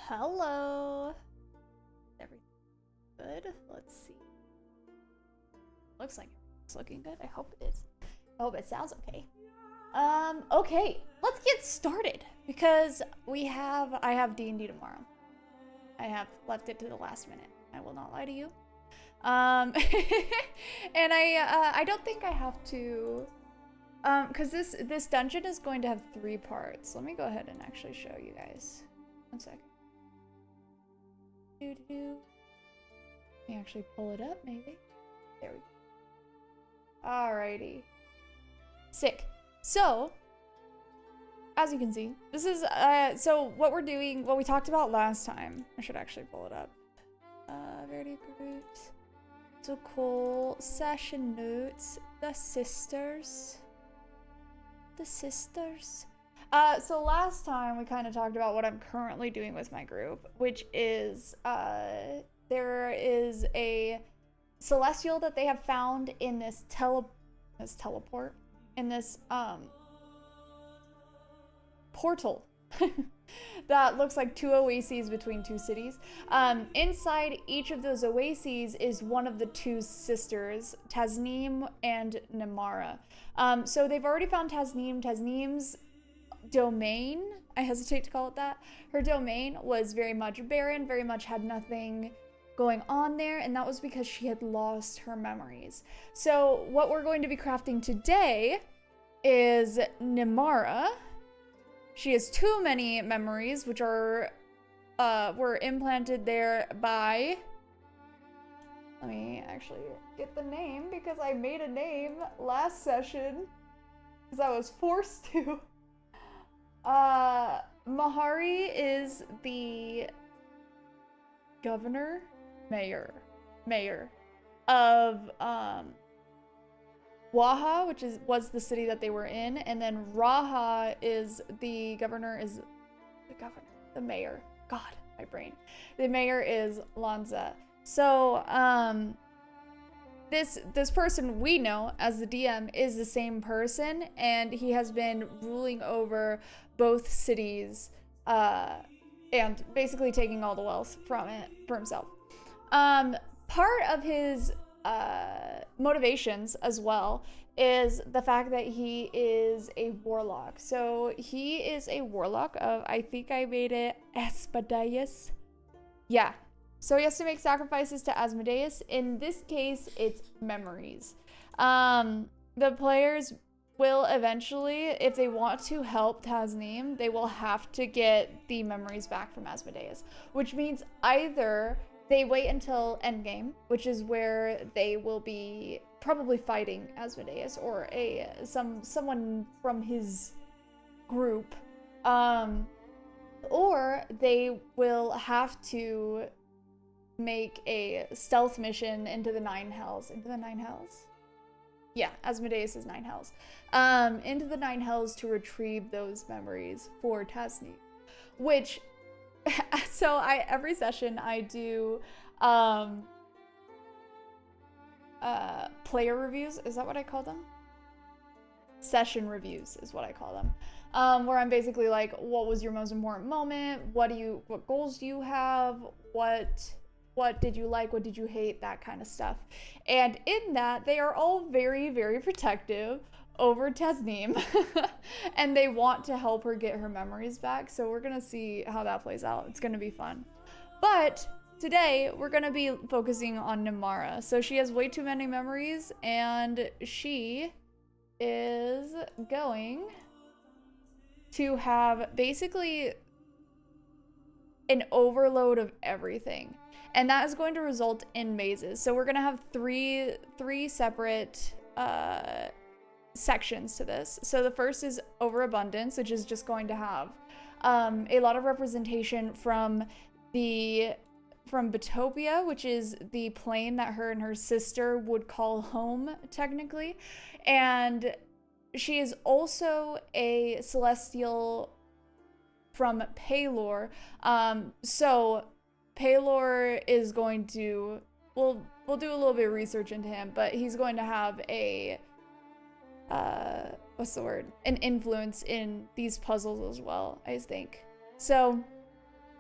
Hello. Everything good? Let's see. Looks like it's looking good. I hope it is. I hope it sounds okay. Okay, let's get started because I have D&D tomorrow. I have left it to the last minute. I will not lie to you. And I don't think I have to, because this dungeon is going to have 3 parts. Let me go ahead and actually show you guys. One second. Let me actually pull it up, maybe. There we go. Alrighty. Sick. So, as you can see, this is, so what we're doing, what we talked about last time, I should actually pull it up. Verity groups, so cool, session notes, the sisters. So last time we kind of talked about what I'm currently doing with my group, which is, there is a celestial that they have found in this portal that looks like 2 oases between 2 cities. Inside each of those oases is one of the 2 sisters, Tasneem and Namara. So they've already found Tasneem. Tasneem's domain, I hesitate to call it that, her domain was very much barren, very much had nothing going on there, and that was because she had lost her memories. So what we're going to be crafting today is Namara. She has too many memories, which are were implanted there by, let me actually get the name because I made a name last session because I was forced to. Mahari is the mayor of Waha, which was the city that they were in, and then Raha is the mayor. God, my brain. The mayor is Lanza. So, this person we know as the DM is the same person, and he has been ruling over both cities, and basically taking all the wealth from it for himself. Part of his motivations as well is the fact that he is a warlock. So he is a warlock of, I think I made it Asmodeus. Yeah. So he has to make sacrifices to Asmodeus. In this case, it's memories. The players will eventually, if they want to help Tasneem, they will have to get the memories back from Asmodeus, which means either they wait until endgame, which is where they will be probably fighting Asmodeus or someone from his group, or they will have to make a stealth mission into the 9 hells. Into the 9 hells? Yeah, Asmodeus is 9 hells. Into the 9 hells to retrieve those memories for Tasneem, which, so every session I do player reviews. Is that what I call them? Session reviews is what I call them. Where I'm basically like, what was your most important moment? What goals do you have? What did you like? What did you hate? That kind of stuff. And in that, they are all very, very protective over Tasneem. And they want to help her get her memories back. So we're going to see how that plays out. It's going to be fun. But today, we're going to be focusing on Namara. So she has way too many memories, and she is going to have basically an overload of everything. And that is going to result in mazes. So we're going to have three separate sections to this. So the first is overabundance, which is just going to have a lot of representation from Batopia, which is the plane that her and her sister would call home, technically. And she is also a celestial from Paylor. So Paylor is going to, we'll do a little bit of research into him, but he's going to have a, what's the word? An influence in these puzzles as well, I think. So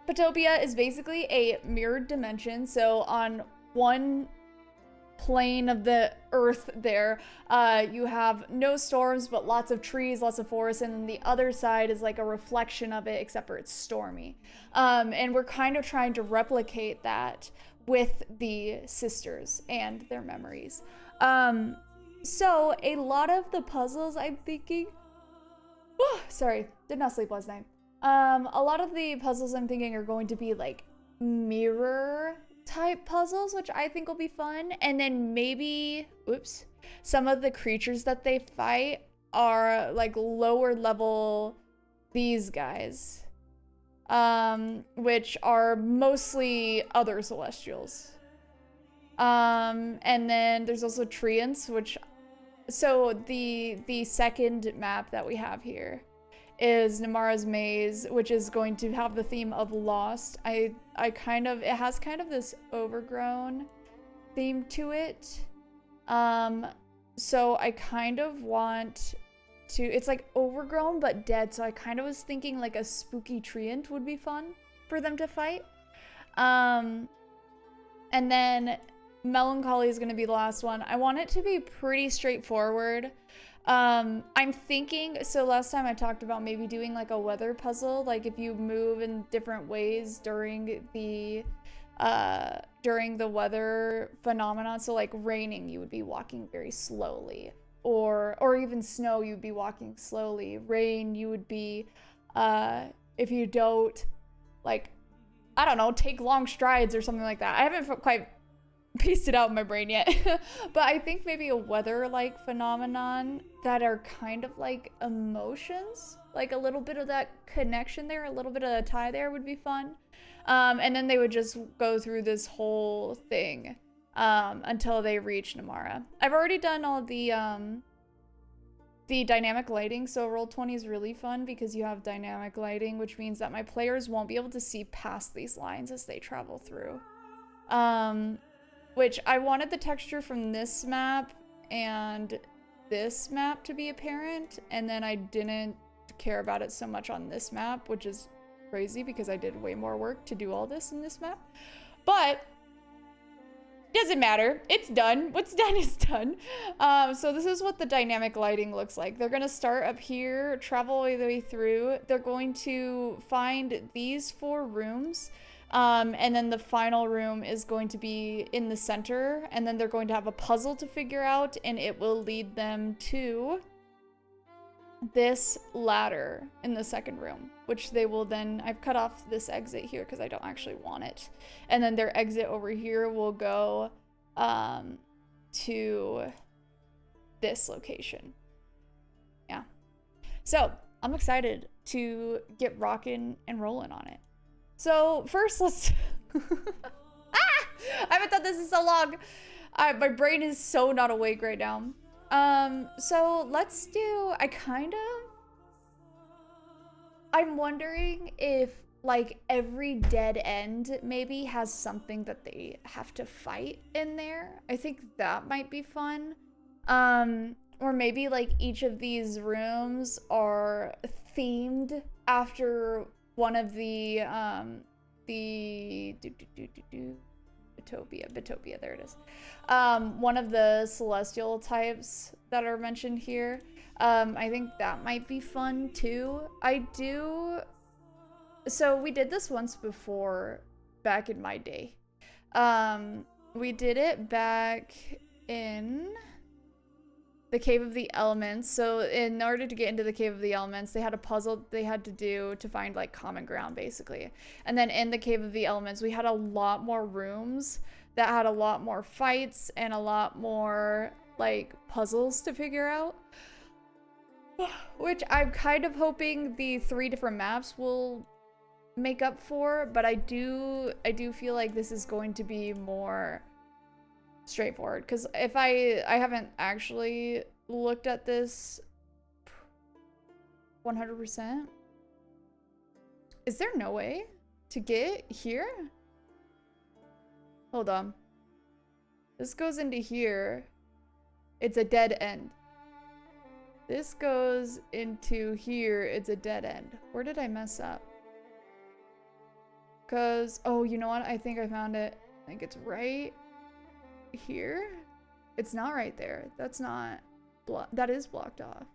Potopia is basically a mirrored dimension. So on one plane of the earth there, you have no storms, but lots of trees, lots of forests, and then the other side is like a reflection of it, except for it's stormy. And we're kind of trying to replicate that with the sisters and their memories. So a lot of the puzzles I'm thinking, sorry, did not sleep last night. A lot of the puzzles I'm thinking are going to be like mirror type puzzles, which I think will be fun. And then maybe, oops, some of the creatures that they fight are like lower level these guys, which are mostly other celestials. And then there's also treants, which, so the second map that we have here is Namara's Maze, which is going to have the theme of Lost. I kind of, it has kind of this overgrown theme to it. So I kind of want to, it's like overgrown but dead, so I kind of was thinking like a spooky treant would be fun for them to fight. And then Melancholy is going to be the last one. I want it to be pretty straightforward. I'm thinking, so last time I talked about maybe doing like a weather puzzle, like if you move in different ways during the weather phenomenon. So like raining, you would be walking very slowly, or even snow, you'd be walking slowly. Rain, you would be, if you don't, like, I don't know, take long strides or something like that. I haven't quite pieced it out in my brain yet. But I think maybe a weather-like phenomenon that are kind of like emotions, like a little bit of that connection there, a little bit of a tie there would be fun. And then they would just go through this whole thing until they reach Namara. I've already done all the dynamic lighting, so Roll20 is really fun because you have dynamic lighting, which means that my players won't be able to see past these lines as they travel through. Which I wanted the texture from this map and this map to be apparent, and then I didn't care about it so much on this map, which is crazy because I did way more work to do all this in this map. But doesn't matter, it's done. What's done is done. So this is what the dynamic lighting looks like. They're gonna start up here, travel all the way through. They're going to find these 4 rooms. And then the final room is going to be in the center, and then they're going to have a puzzle to figure out, and it will lead them to this ladder in the second room, which they will then, I've cut off this exit here because I don't actually want it. And then their exit over here will go to this location. Yeah. So I'm excited to get rocking and rolling on it. So first, let's I haven't done this in so long. My brain is so not awake right now. So let's do, I'm wondering if like every dead end maybe has something that they have to fight in there. I think that might be fun. Or maybe like each of these rooms are themed after one of the Bitopia, there it is. One of the celestial types that are mentioned here. I think that might be fun too. So we did this once before, back in my day. We did it back in the Cave of the Elements. So in order to get into the Cave of the Elements, they had a puzzle they had to do to find like common ground, basically. And then in the Cave of the Elements, we had a lot more rooms that had a lot more fights and a lot more like puzzles to figure out. Which I'm kind of hoping the 3 different maps will make up for, but I do feel like this is going to be more straightforward, because if I haven't actually looked at this 100%. Is there no way to get here? Hold on. This goes into here. It's a dead end. This goes into here. It's a dead end. Where did I mess up? Cause, oh, you know what? I think I found it. I think it's right here. It's not right there. That's not that is blocked off.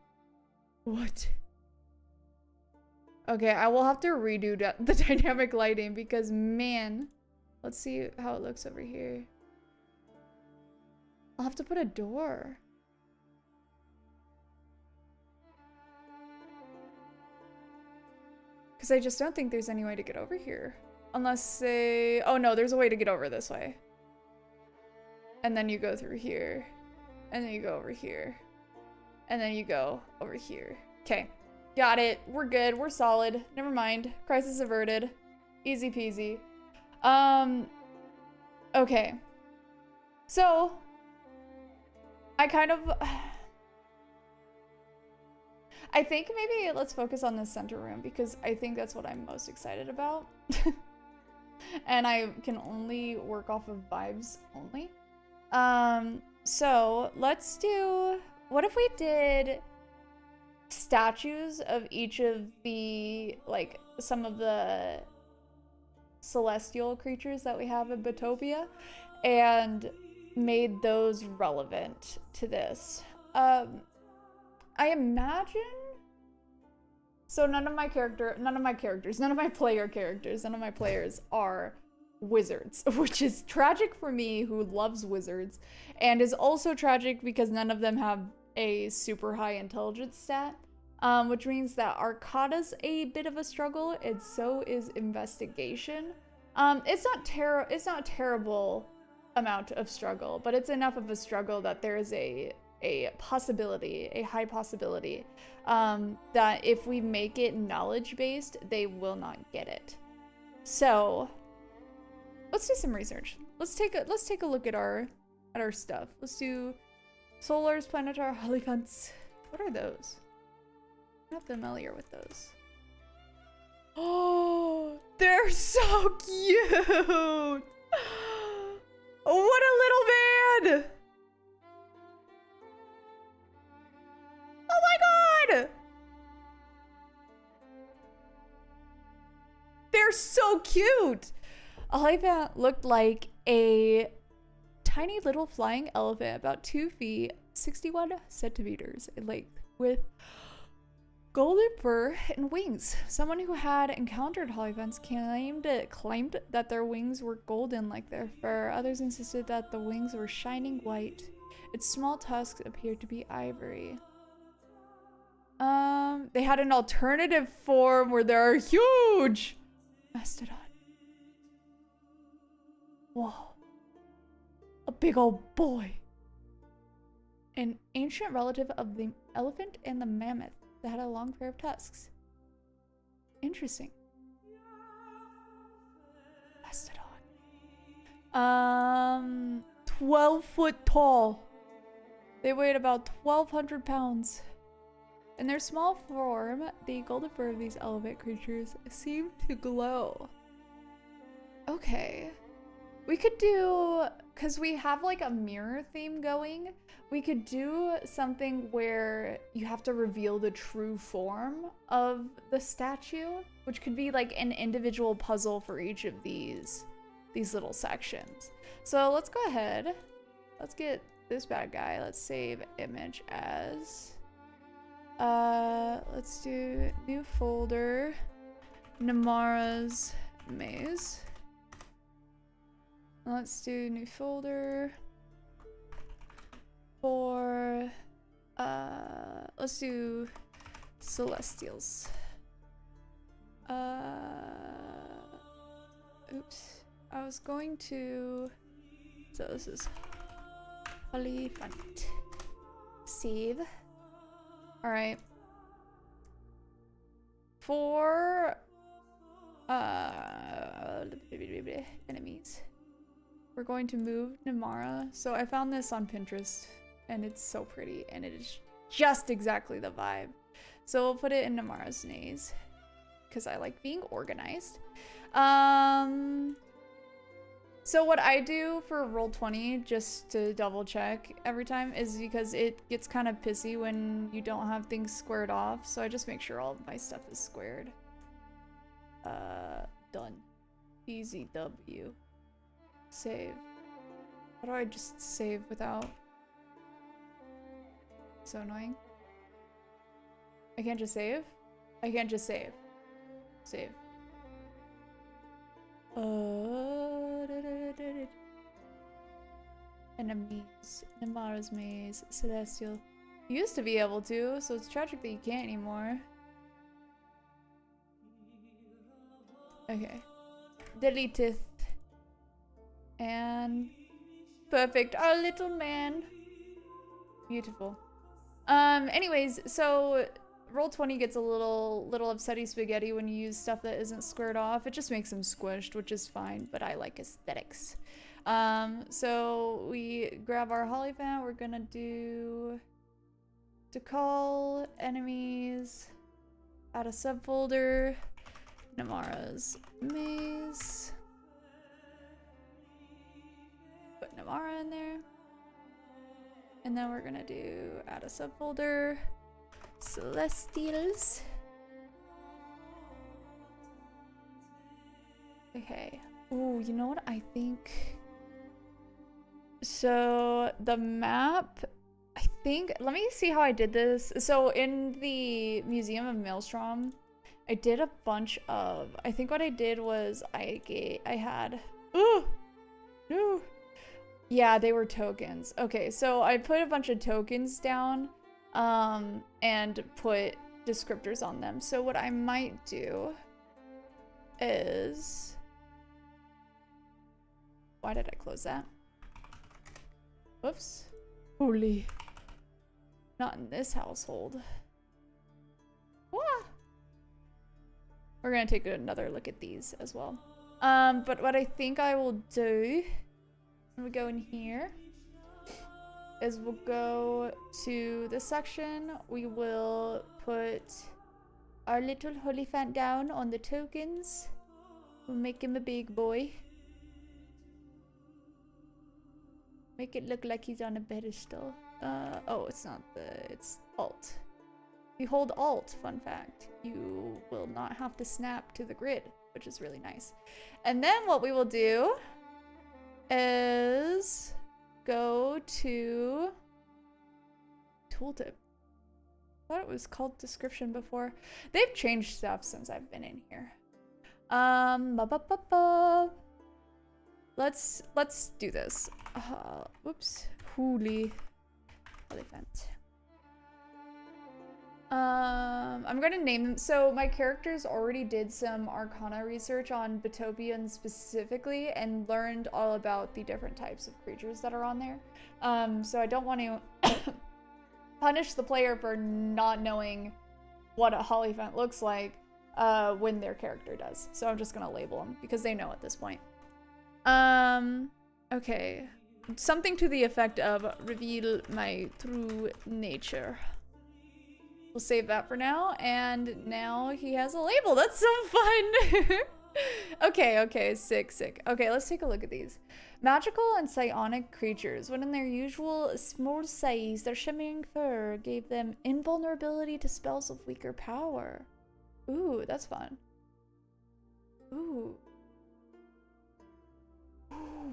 What? Okay, I will have to redo the dynamic lighting because, man, let's see how it looks over here. I'll have to put a door. Because I just don't think there's any way to get over here. Unless, say... Oh, no, there's a way to get over this way. And then you go through here. And then you go over here. And then you go over here. Okay. Got it. We're good. We're solid. Never mind. Crisis averted. Easy peasy. Okay. So... I kind of... I think maybe let's focus on the center room because I think that's what I'm most excited about. And I can only work off of vibes only. So let's do... What if we did statues of each of the, like, some of the celestial creatures that we have in Botopia and made those relevant to this? I imagine... So none of my players are wizards, which is tragic for me who loves wizards, and is also tragic because none of them have a super high intelligence stat, which means that Arcana's a bit of a struggle, and so is investigation. It's not a terrible amount of struggle, but it's enough of a struggle that there is a possibility, a high possibility, that if we make it knowledge-based, they will not get it. So let's do some research. Let's take a look at our stuff. Let's do Solars, Planetar, Hollyphants. What are those? I'm not familiar with those. Oh, they're so cute! What a little man! Oh my god! They're so cute! A Hollyphant looked like a tiny little flying elephant, about 2 feet, 61 centimeters in length, with golden fur and wings. Someone who had encountered Hollyphants claimed that their wings were golden like their fur. Others insisted that the wings were shining white. Its small tusks appeared to be ivory. They had an alternative form where they're huge! Mastodon. Whoa. A big old boy. An ancient relative of the elephant and the mammoth that had a long pair of tusks. Interesting. Mastodon. 12 foot tall. They weighed about 1,200 pounds. In their small form, the golden fur of these elephant creatures seemed to glow. Okay. We could do, because we have like a mirror theme going, we could do something where you have to reveal the true form of the statue, which could be like an individual puzzle for each of these little sections. So let's go ahead. Let's get this bad guy. Let's save image as... let's do new folder, Namara's maze. Let's do new folder for, let's do Celestials. Oops, I was going to, so this is Hollyphant. Save. All right. For enemies, we're going to move Namara. So I found this on Pinterest and it's so pretty and it is just exactly the vibe. So we'll put it in Namara's maze because I like being organized. So what I do for Roll20, just to double check every time, is because it gets kind of pissy when you don't have things squared off. So I just make sure all of my stuff is squared. Done. Easy W. Save. How do I just save without? So annoying. I can't just save? I can't just save. Save. Enemies. Namara's Maze. Celestial. You used to be able to, so it's tragic that you can't anymore. Okay. Deleteth. And perfect. Our little man. Beautiful. Anyways, so Roll20 gets a little upsetty spaghetti when you use stuff that isn't squared off. It just makes him squished, which is fine, but I like aesthetics. So we grab our Hollyphant. We're gonna do to call enemies, add a subfolder, Namara's Maze. Put Namara in there. And then we're gonna do add a subfolder, Celestials. Okay. Ooh, you know what I think? So the map, I think, let me see how I did this. So in the Museum of Maelstrom, I did a bunch of, I think what I did was I had, ooh, no. Yeah, they were tokens. Okay, so I put a bunch of tokens down and put descriptors on them. So what I might do is, why did I close that? Whoops. Holy. Not in this household. Wah! We're gonna take another look at these as well. But what I think I will do, when we go in here, is we'll go to this section. We will put our little Hollyphant down on the tokens. We'll make him a big boy. Make it look like he's on a pedestal. Oh, it's not it's Alt. You hold Alt, fun fact. You will not have to snap to the grid, which is really nice. And then what we will do is go to tooltip. I thought it was called description before. They've changed stuff since I've been in here. Let's do this. Whoops. Holy elephant. I'm gonna name them. So my characters already did some Arcana research on Batopian specifically and learned all about the different types of creatures that are on there. So I don't want to punish the player for not knowing what a Hollyphant looks like when their character does. So I'm just gonna label them because they know at this point. Okay. Something to the effect of reveal my true nature. We'll save that for now, and now he has a label. That's so fun! Okay, sick. Okay, let's take a look at these. Magical and psionic creatures, when in their usual small size, their shimmering fur gave them invulnerability to spells of weaker power. Ooh, that's fun. Ooh,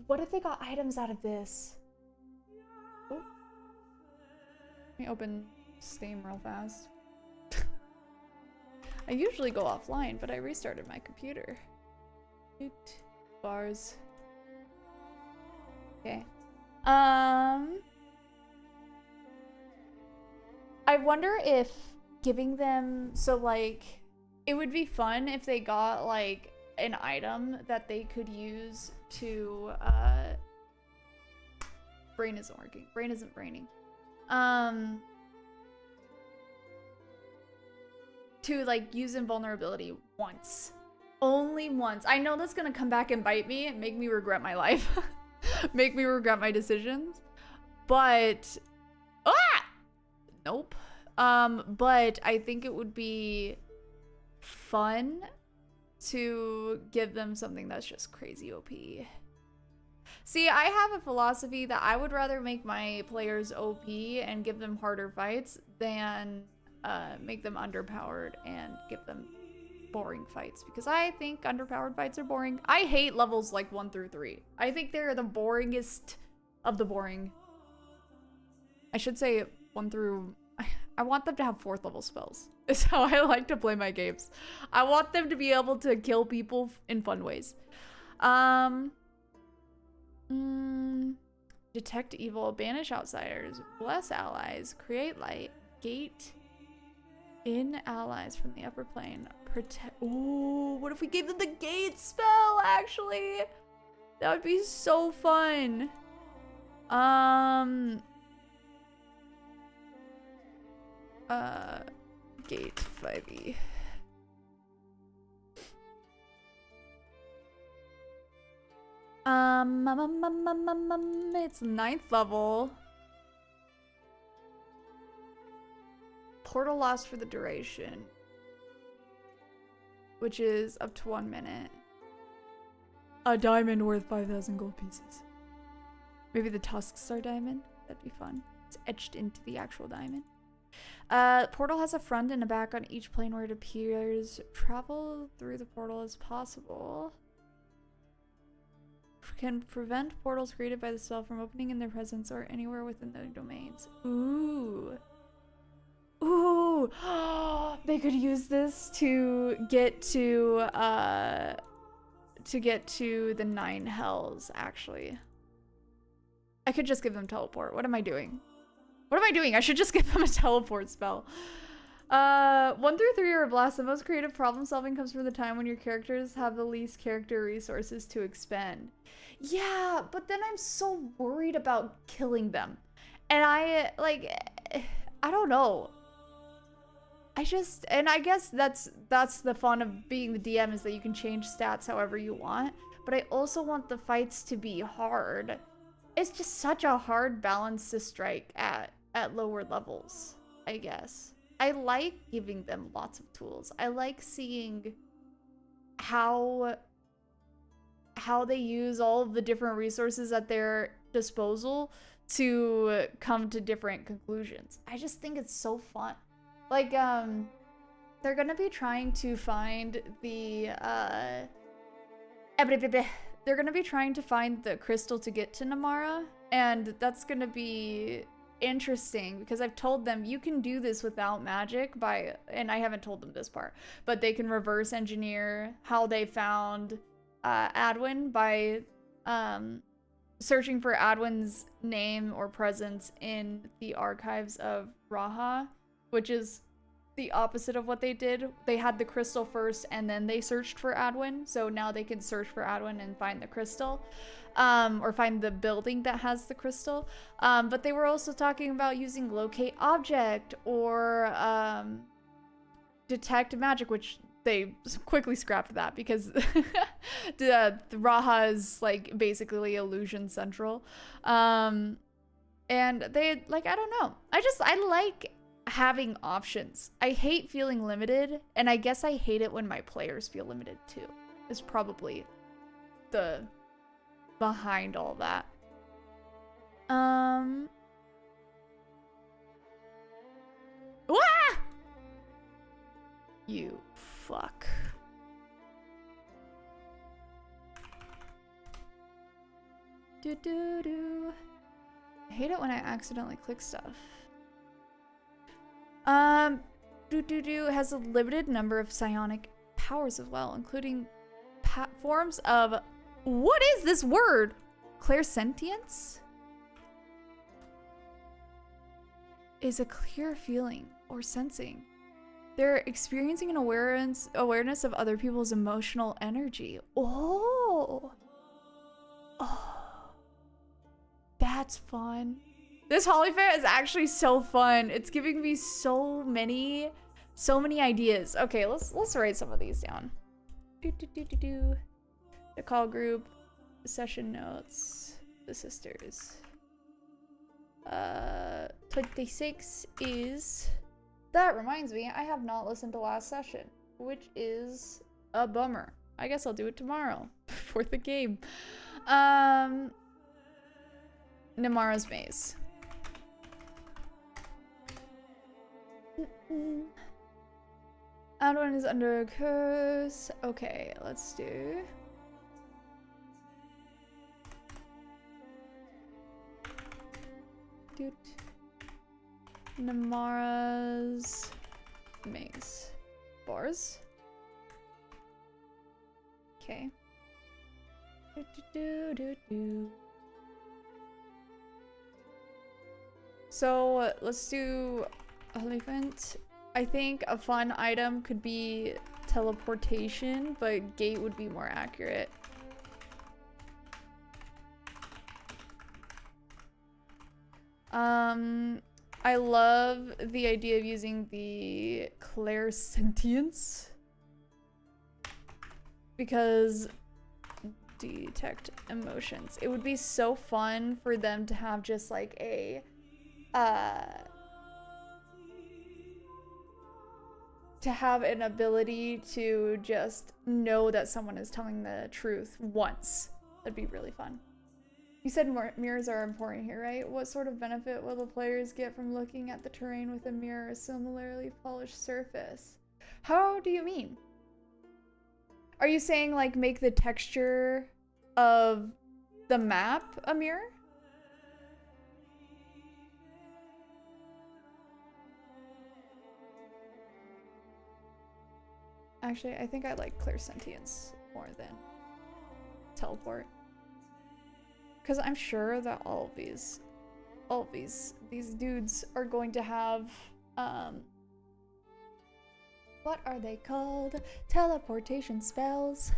what if they got items out of this? Ooh. Let me open Steam real fast. I usually go offline, but I restarted my computer. Bars. Okay. I wonder if giving them, so like, it would be fun if they got like an item that they could use to, brain isn't working. Brain isn't braining. To like use invulnerability once. Only once. I know that's gonna come back and bite me and make me regret my life. Make me regret my decisions. But nope. But I think it would be fun to give them something that's just crazy OP. See, I have a philosophy that I would rather make my players OP and give them harder fights than make them underpowered and give them boring fights because I think underpowered fights are boring. I hate levels like 1 through 3. I think they're the boringest of the boring. I should say 1 through... I want them to have 4th level spells. Is how I like to play my games. I want them to be able to kill people in fun ways. Detect evil, banish outsiders, bless allies, create light, gate in allies from the upper plane, protect. Ooh, what if we gave them the gate spell? Actually, that would be so fun. Gate 5e. It's 9th level. Portal lost for the duration, which is up to 1 minute. A diamond worth 5,000 gold pieces. Maybe the tusks are diamond. That'd be fun. It's etched into the actual diamond. Portal has a front and a back on each plane where it appears. Travel through the portal as possible. Can prevent portals created by the spell from opening in their presence or anywhere within their domains. Ooh. Ooh. They could use this to get to the 9 hells, actually. I could just give them teleport. What am I doing? What am I doing? I should just give them a teleport spell. 1 through 3 are a blast. The most creative problem solving comes from the time when your characters have the least character resources to expend. Yeah, but then I'm so worried about killing them. And I don't know. I guess that's the fun of being the DM, is that you can change stats however you want. But I also want the fights to be hard. It's just such a hard balance to strike at lower levels, I guess. I like giving them lots of tools. I like seeing how they use all of the different resources at their disposal to come to different conclusions. I just think it's so fun. Like, they're gonna be trying to find the, they're gonna be trying to find the crystal to get to Namara, and that's gonna be interesting because I've told them you can do this without magic and I haven't told them this part, but they can reverse engineer how they found Adwin by searching for Adwin's name or presence in the archives of Raha, which is the opposite of what they did. They had the crystal first and then they searched for Adwin, so now they can search for Adwin and find the crystal. Or find the building that has the crystal. But they were also talking about using locate object or detect magic, which they quickly scrapped that because the Raha is like basically illusion central. And they like, I don't know. I like having options. I hate feeling limited, and I guess I hate it when my players feel limited too. Is probably the behind all that. Wah! You fuck. I hate it when I accidentally click stuff. Has a limited number of psionic powers as well, including forms of... What is this word? Clairsentience? Is a clear feeling or sensing. They're experiencing an awareness of other people's emotional energy. Oh. Oh. That's fun. This Hollyfair is actually so fun. It's giving me so many ideas. Okay, let's write some of these down. The call group, the session notes, the sisters. 26 is... That reminds me, I have not listened to last session, which is a bummer. I guess I'll do it tomorrow for the game. Namara's Maze. Adwin is under a curse. Okay, let's do. Doot. Namara's maze. Bars. Okay. So let's do elephant. I think a fun item could be teleportation, but gate would be more accurate. I love the idea of using the clairsentience because detect emotions. It would be so fun for them to have just like a to have an ability to just know that someone is telling the truth once. That'd be really fun. You said mirrors are important here, right? What sort of benefit will the players get from looking at the terrain with a mirror or similarly polished surface? How do you mean? Are you saying like make the texture of the map a mirror? Actually, I think I like clairsentience more than teleport. Because I'm sure that all of these dudes are going to have, what are they called? Teleportation spells.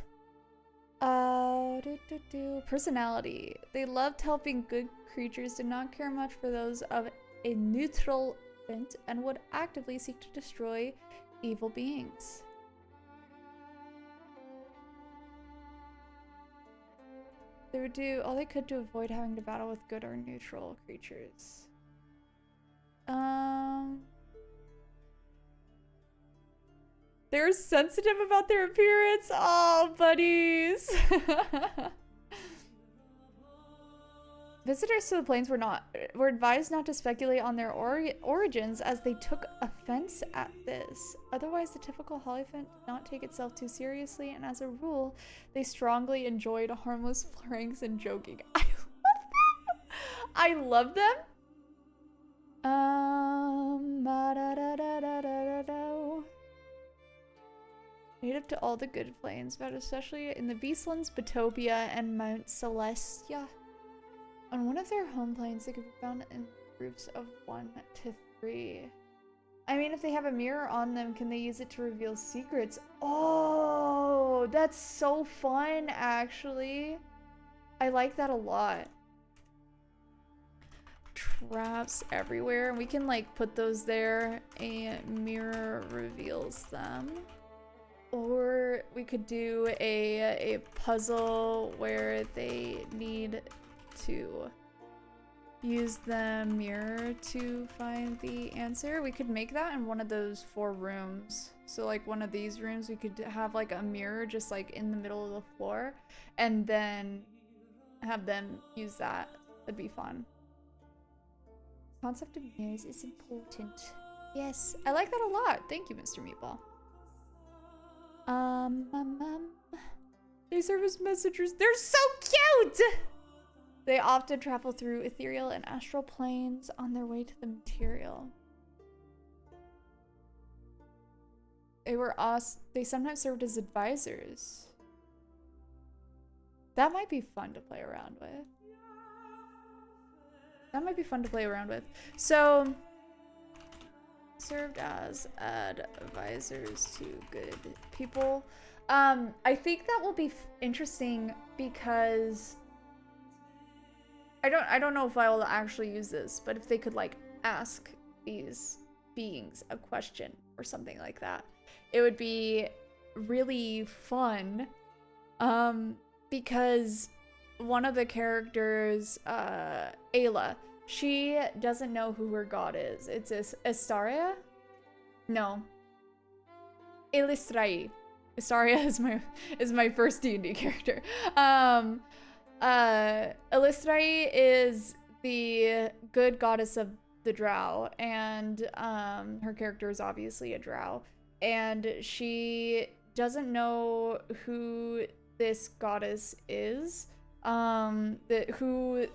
Personality. They loved helping good creatures, did not care much for those of a neutral bent, and would actively seek to destroy evil beings. They would do all they could to avoid having to battle with good or neutral creatures. They're sensitive about their appearance. Oh, buddies. Visitors to the plains were advised not to speculate on their origins as they took offense at this. Otherwise, the typical Hollyphant did not take itself too seriously, and as a rule, they strongly enjoyed harmless pranks and joking. I love them. Native to all the good plains, but especially in the Beastlands, Batopia, and Mount Celestia. On one of their home plains, they could be found in groups of 1 to 3. I mean, if they have a mirror on them, can they use it to reveal secrets? Oh, that's so fun, actually. I like that a lot. Traps everywhere. We can, like, put those there and mirror reveals them. Or we could do a puzzle where they need to use the mirror to find the answer. We could make that in one of those 4 rooms. So like one of these rooms, we could have like a mirror just like in the middle of the floor and then have them use that. That'd be fun. Concept of mirrors is important. Yes, I like that a lot. Thank you, Mr. Meatball. They serve as messengers. They're so cute! They often travel through ethereal and astral planes on their way to the material. They sometimes served as advisors. That might be fun to play around with. So, served as advisors to good people. I think that will be interesting because I don't know if I will actually use this, but if they could like ask these beings a question or something like that, it would be really fun. Because one of the characters, Ayla, she doesn't know who her god is. It's Estaria? No. Elistrai. Estaria is my first D&D character. Elistrai is the good goddess of the drow, and her character is obviously a drow. and she doesn't know who this goddess is. Who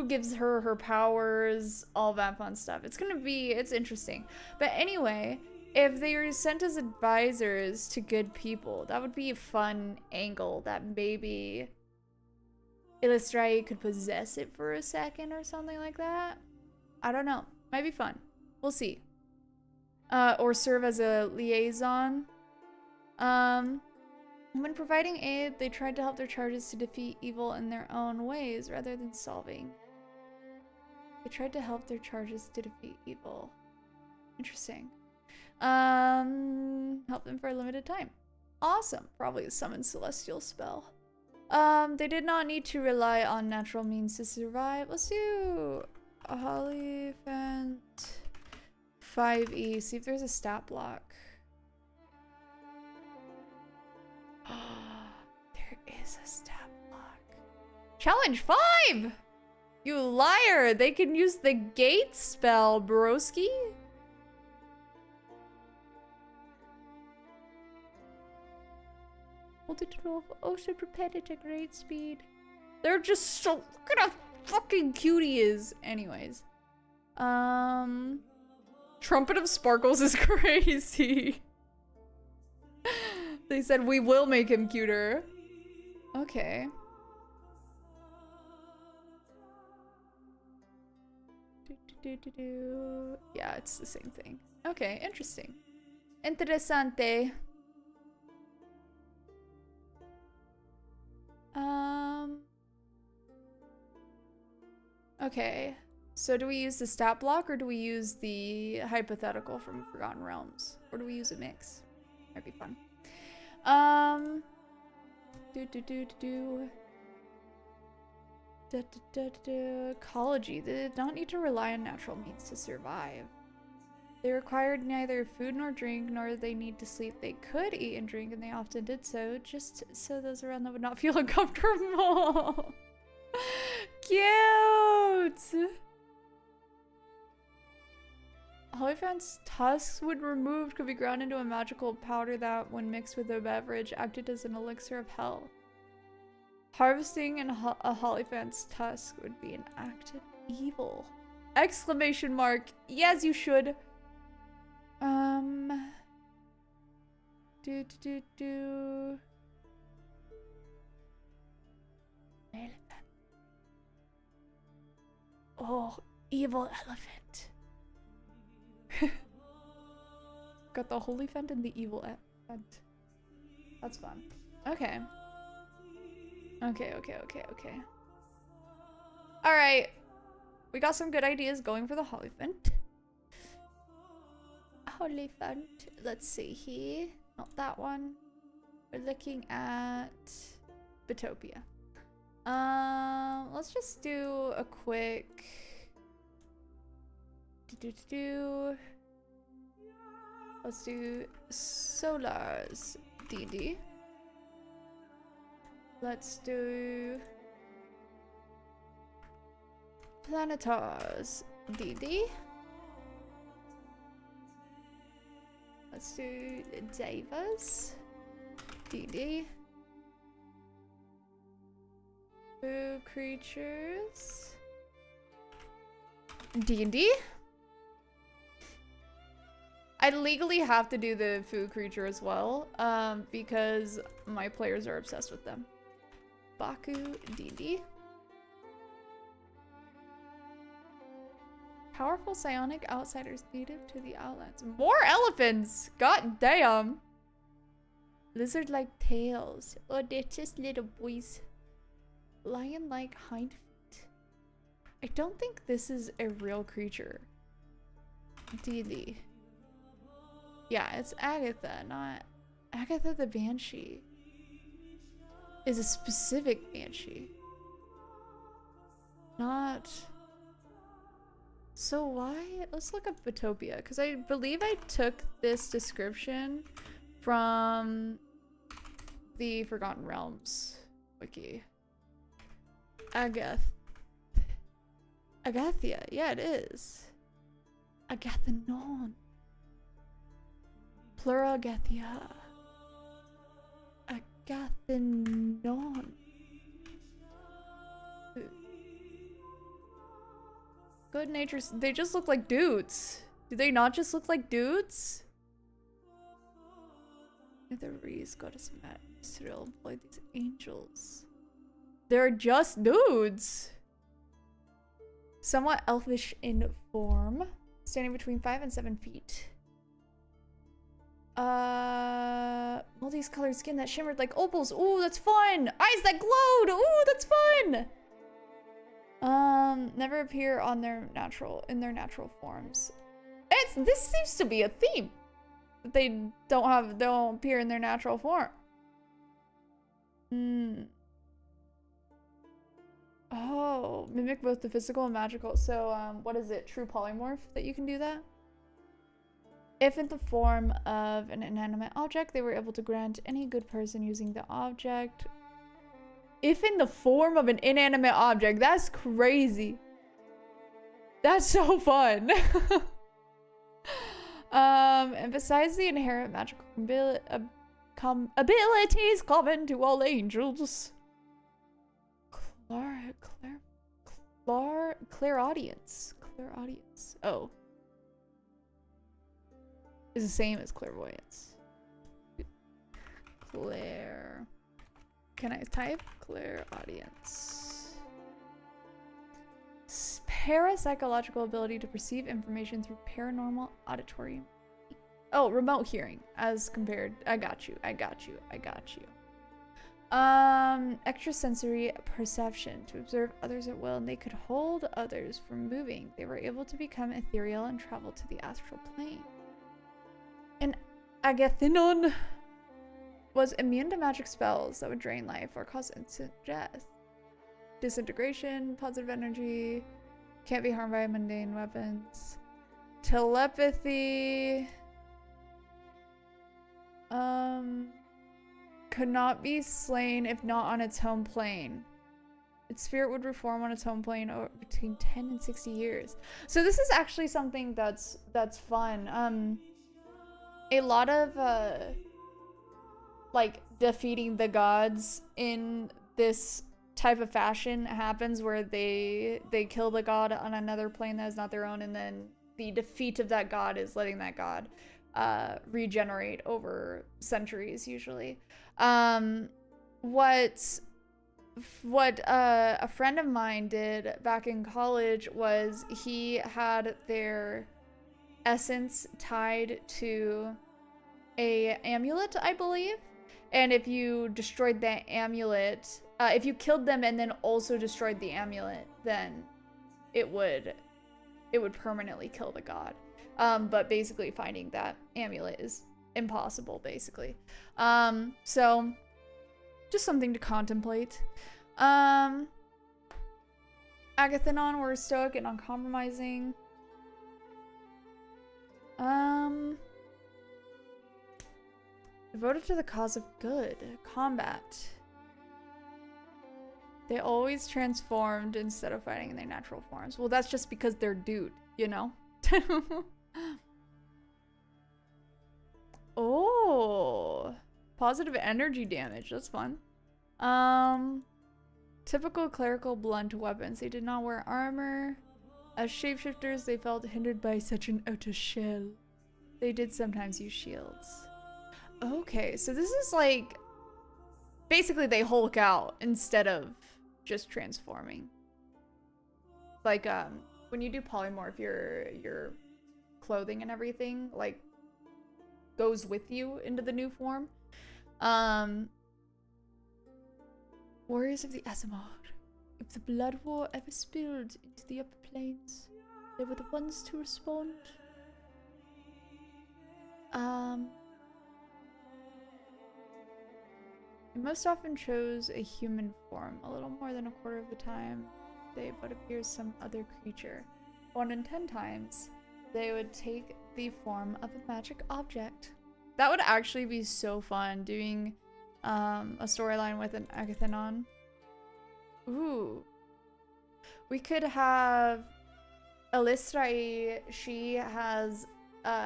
gives her her powers, all that fun stuff. It's interesting. But anyway, if they were sent as advisors to good people, that would be a fun angle that maybe Illustri could possess it for a second or something like that. I don't know. Might be fun. We'll see. Or serve as a liaison. When providing aid, they tried to help their charges to defeat evil in their own ways rather than solving. They tried to help their charges to defeat evil. Interesting. Help them for a limited time. Awesome. Probably a summon celestial spell. They did not need to rely on natural means to survive. Let's do a Hollyphant 5e. See if there's a stat block. There is a stat block. Challenge 5! You liar! They can use the gate spell, broski. Hold it off. Also propelled at a great speed. They're just so... Look at how fucking cute he is. Anyways. Trumpet of Sparkles is crazy. They said we will make him cuter. Okay. Yeah, it's the same thing. Okay, interesting. Interessante. Okay. So do we use the stat block or do we use the hypothetical from Forgotten Realms? Or do we use a mix? Might be fun. Ecology. They did not need to rely on natural means to survive. They required neither food nor drink, nor did they need to sleep. They could eat and drink, and they often did so, just so those around them would not feel uncomfortable. Cute! Hollyphant's tusks, when removed, could be ground into a magical powder that, when mixed with a beverage, acted as an elixir of hell. Harvesting a Hollyphant's tusk would be an act of evil. Exclamation mark. Yes, you should. Elephant. Oh, evil elephant. Got the Holyphant and the evil elephant. That's fun. Okay. Okay. Alright. We got some good ideas going for the Holyphant. Holyphant. Let's see here. Not that one. We're looking at Bitopia. Let's just do a quick... Let's do Solars DD. Let's do Planetars DD. Let's do Davas DD. Foo creatures D&D. I legally have to do the foo creature as well, because my players are obsessed with them. Baku DD. Powerful psionic outsiders native to the Outlands. More elephants! God damn! Lizard-like tails. Oh, they're just little boys. Lion-like hind feet. I don't think this is a real creature. D&D. Yeah, it's Agatha, not... Agatha the Banshee is a specific Banshee. Not... So why? Let's look up Bitopia, because I believe I took this description from the Forgotten Realms wiki. Agathia. Yeah, it is. Agathanon. Pluragathia. Agathinon. Good nature. They just look like dudes. Do they not just look like dudes? The Reese goddess Matt Cyril employed these angels. They're just dudes. Somewhat elfish in form. Standing between 5 and 7 feet. Multicolored skin that shimmered like opals. Ooh, that's fun. Eyes that glowed. Ooh, that's fun. Never appear on their natural forms. This seems to be a theme. They don't appear in their natural form. Oh, mimic both the physical and magical. So, what is it? True polymorph that you can do that? If in the form of an inanimate object, they were able to grant any good person using the object. If in the form of an inanimate object, that's crazy. That's so fun. And besides the inherent magical abilities common to all angels. Clairaudience. Oh. Is the same as clairvoyance. Can I type? Clairaudience. Parapsychological ability to perceive information through paranormal auditory. Oh, remote hearing as compared. I got you. Extrasensory perception to observe others at will, and they could hold others from moving. They were able to become ethereal and travel to the astral plane. And Agathinon was immune to magic spells that would drain life or cause instant death. Disintegration, positive energy, can't be harmed by mundane weapons. Telepathy. Could not be slain if not on its home plane. Its spirit would reform on its home plane over between 10 and 60 years. So this is actually something that's fun. A lot of like defeating the gods in this type of fashion happens where they kill the god on another plane that is not their own, and then the defeat of that god is letting that god regenerate over centuries usually. What a friend of mine did back in college was he had their essence tied to a amulet, I believe, and if you destroyed that amulet, if you killed them and then also destroyed the amulet, then it would permanently kill the god. But basically finding that amulet is impossible, basically. So just something to contemplate. Agathinon were stoic and uncompromising. Devoted to the cause of good. Combat. They always transformed instead of fighting in their natural forms. Well, that's just because they're dude, you know? Oh, positive energy damage. That's fun. Typical clerical blunt weapons. They did not wear armor. As shapeshifters, they felt hindered by such an outer shell. They did sometimes use shields. Okay, so this is like basically they Hulk out instead of just transforming. Like when you do polymorph, your clothing and everything like goes with you into the new form. Warriors of the Asimov. If the blood war ever spilled into the upper planes, they were the ones to respond. They most often chose a human form. A little more than a quarter of the time, they would appear as some other creature. 1 in 10 times, they would take the form of a magic object. That would actually be so fun, doing a storyline with an Agathinon. Ooh. We could have Elistrai. She has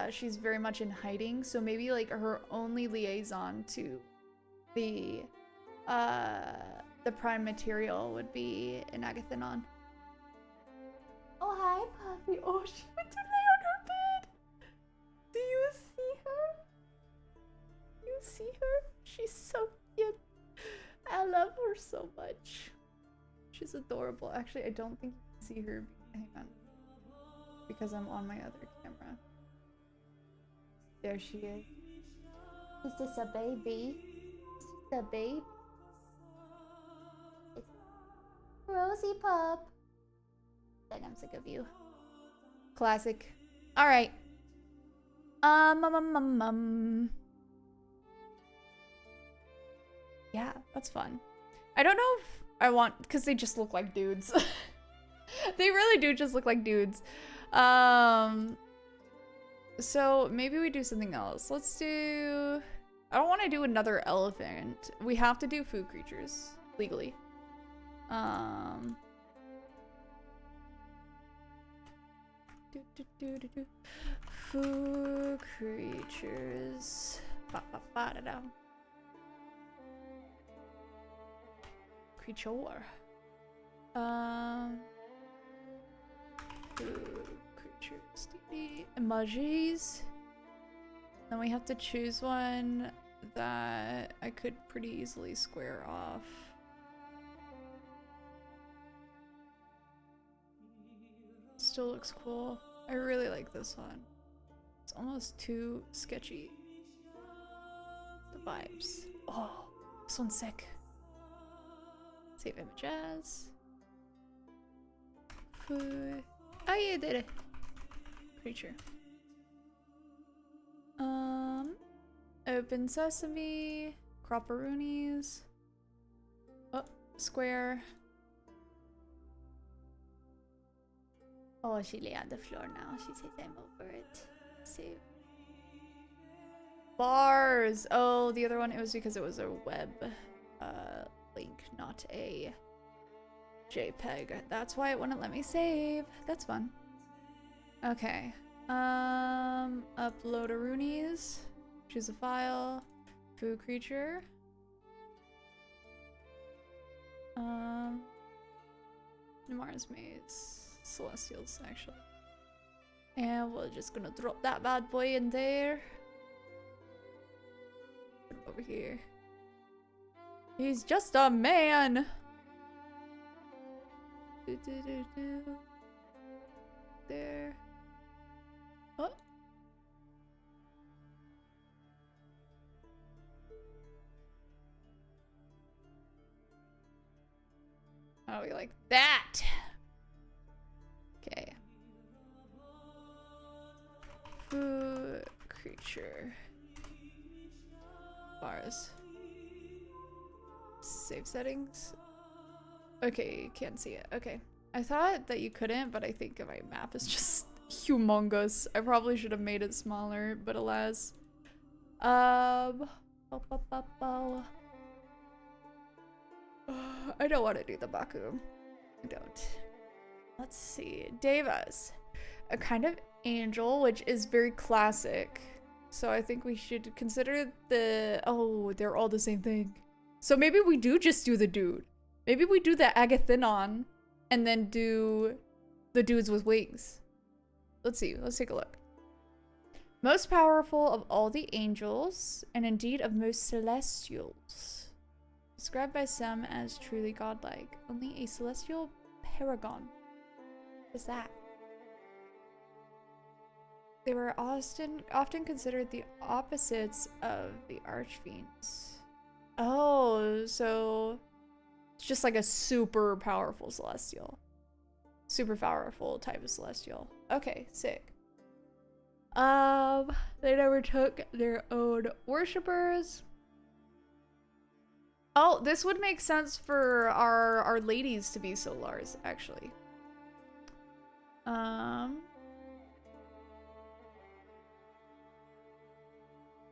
she's very much in hiding, so maybe like her only liaison to the prime material would be an Agathanon. Oh, hi, Puffy. Oh, she went to lay on her bed. Do you see her? You see her? She's so cute. I love her so much. She's adorable. Actually, I don't think you can see her. Hang on. Because I'm on my other camera. There she is. Is this a baby? Is this a baby? Rosie pup. I'm sick of you. Classic. Alright. Yeah, that's fun. I don't know if I want, because they just look like dudes. They really do just look like dudes. So maybe we do something else. Let's do, I don't want to do another elephant. We have to do food creatures legally. Food creatures. Creature. Food creatures. Emojis. Then we have to choose one that I could pretty easily square off. Still looks cool. I really like this one. It's almost too sketchy. The vibes. Oh, this one's sick. Save image as. Food. Oh yeah, did it. Creature. Open sesame. Cropperoonies. Oh, square. Oh, she lay on the floor now. She says I'm over it. Save. Bars. Oh, the other one, it was because it was a web link, not a JPEG. That's why it wouldn't let me save. That's fun. Okay. Upload a Roonies. Choose a file. Food creature. Mars Maze. Celestials, actually. And we're just gonna drop that bad boy in there. Put him over here. He's just a man! There. Oh. Oh, we like that! Okay. Food creature. Bars. Save settings. Okay, can't see it. Okay. I thought that you couldn't, but I think my map is just humongous. I probably should have made it smaller, but alas. I don't want to do the Baku. I don't. Let's see. Devas. A kind of angel, which is very classic. So I think we should consider the... Oh, they're all the same thing. So maybe we do just do the dude. Maybe we do the Agathanon and then do the dudes with wings. Let's see. Let's take a look. Most powerful of all the angels, and indeed of most celestials. Described by some as truly godlike. Only a celestial paragon. What's that? They were often considered the opposites of the archfiends. Oh, so it's just like a super powerful celestial. Super powerful type of celestial. Okay, sick. They never took their own worshippers. Oh, this would make sense for our ladies to be solars, actually.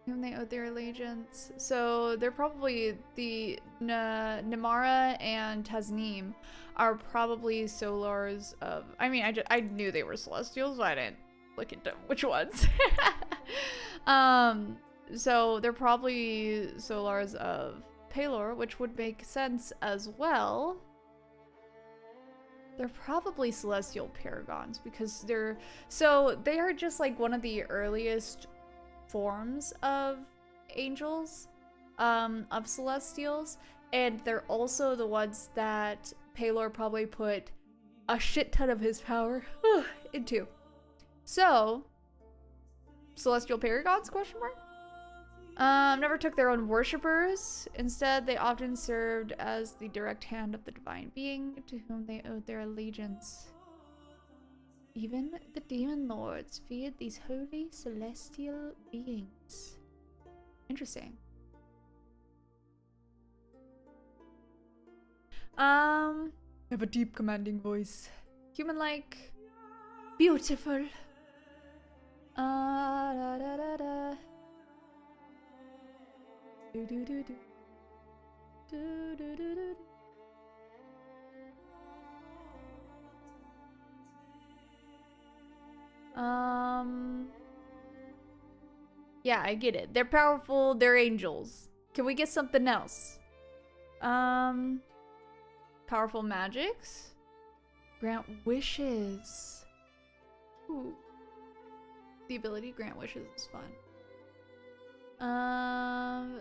Whom they owed their allegiance. So they're probably the Namara and Tasnim are probably solars of. I mean, I knew they were celestials, but I didn't look into which ones. So they're probably Solars of Pelor, which would make sense as well. They're probably Celestial Paragons because they are just like one of the earliest forms of angels, of Celestials, and they're also the ones that Pelor probably put a shit ton of his power into. So, Celestial Paragons, question mark? Never took their own worshippers. Instead, they often served as the direct hand of the divine being to whom they owed their allegiance. Even the demon lords feared these holy celestial beings. Interesting. Have a deep commanding voice. Human-like. Beautiful. Da, da, da, da. Do, do, do, do. Do, do, do, do. Yeah, I get it. They're powerful, they're angels. Can we get something else? Powerful magics? Grant wishes. Ooh. The ability to grant wishes is fun.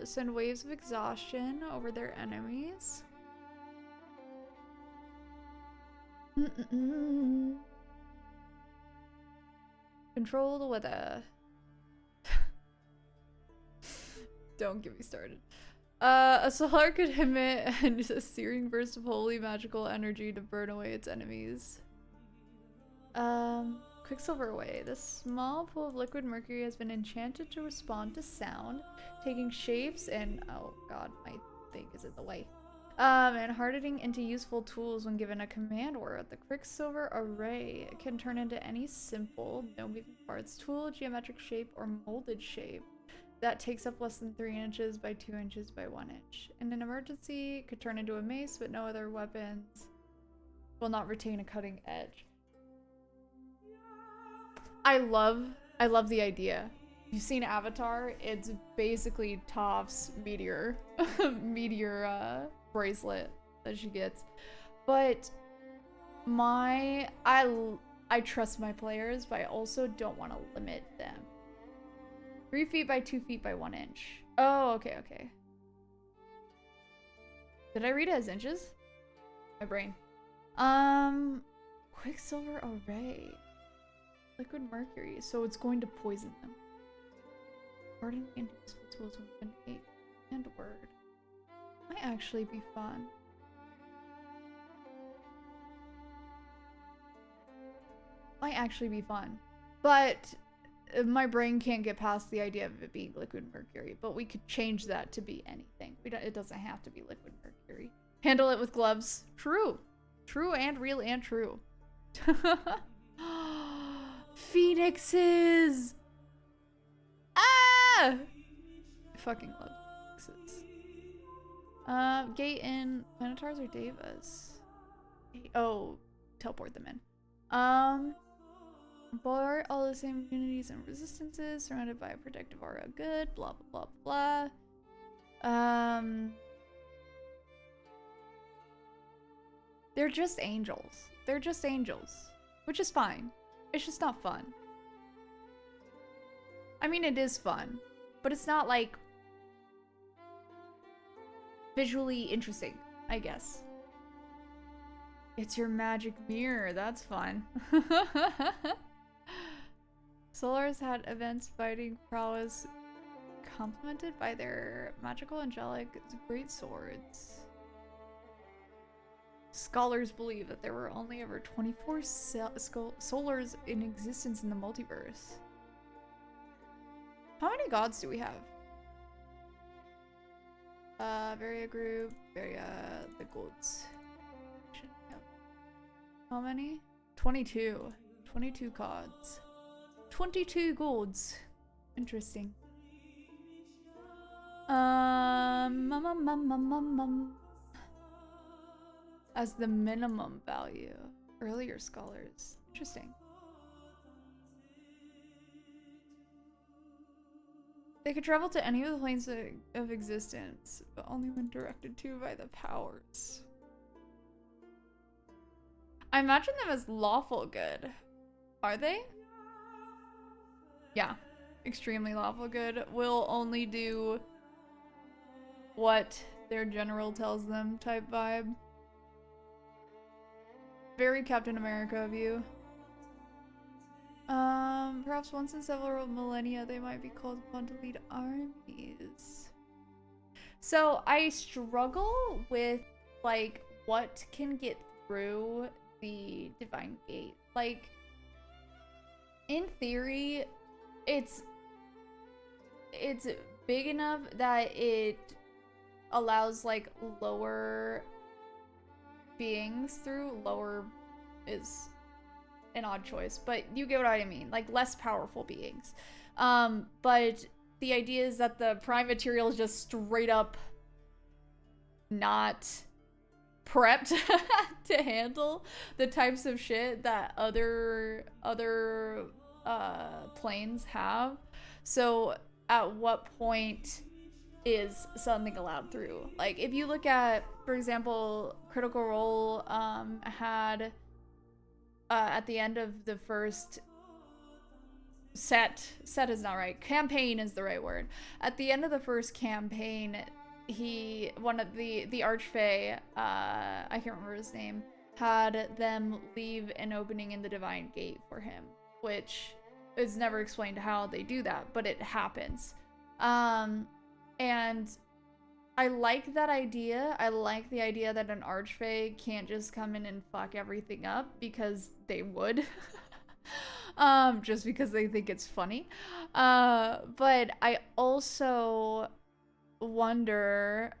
Send waves of exhaustion over their enemies. Control the weather. Don't get me started. A Solar could emit a searing burst of holy magical energy to burn away its enemies. Quicksilver away. This small pool of liquid mercury has been enchanted to respond to sound, taking shapes and oh god, my thing is in the way. And hardening into useful tools when given a command word. The Quicksilver array can turn into any simple, no moving parts tool, geometric shape, or molded shape that takes up less than 3 inches by 2 inches by 1 inch. In an emergency, it could turn into a mace, but no other weapons will not retain a cutting edge. I love the idea. You've seen Avatar? It's basically Toph's meteor bracelet that she gets. But I trust my players, but I also don't want to limit them. 3 feet by 2 feet by 1 inch. Oh, okay. Did I read it as inches? My brain. Quicksilver array. Liquid mercury, so it's going to poison them. Hardening into useful tools with an 8 and word. Might actually be fun. But my brain can't get past the idea of it being liquid mercury, but we could change that to be anything. It doesn't have to be liquid mercury. Handle it with gloves. True and real and true. Phoenixes! Ah! I fucking love phoenixes. Gate in Planetars or Devas? Oh, teleport them in. Bar all the same immunities and resistances, surrounded by a protective aura. Good, blah blah blah blah. They're just angels. Which is fine. It's just not fun. I mean, it is fun, but it's not like visually interesting, I guess. It's your magic mirror. That's fun. Solars had events fighting prowess complemented by their magical angelic great swords. Scholars believe that there were only ever 24 Solars in existence in the multiverse. How many gods do we have? Varia group, Varia the gods. How many? 22. 22 gods. 22 gods. Interesting. As the minimum value. Earlier scholars. Interesting. They could travel to any of the planes of existence, but only when directed to by the powers. I imagine them as lawful good. Are they? Yeah. Extremely lawful good. Will only do what their general tells them type vibe. Very Captain America of you. Perhaps once in several millennia they might be called upon to lead armies. So I struggle with like what can get through the Divine Gate. Like in theory, it's big enough that it allows like lower beings through. Lower is an odd choice, but you get what I mean, like less powerful beings. But the idea is that the prime material is just straight up not prepped to handle the types of shit that other planes have. So at what point is something allowed through? Like if you look at, for example, Critical Role had at the end of the first set is not right, campaign is the right word. At the end of the first campaign, one of the Archfey, I can't remember his name, had them leave an opening in the Divine Gate for him, which is never explained how they do that, but it happens. And I like that idea. I like the idea that an Archfey can't just come in and fuck everything up, because they would. Just because they think it's funny. But I also wonder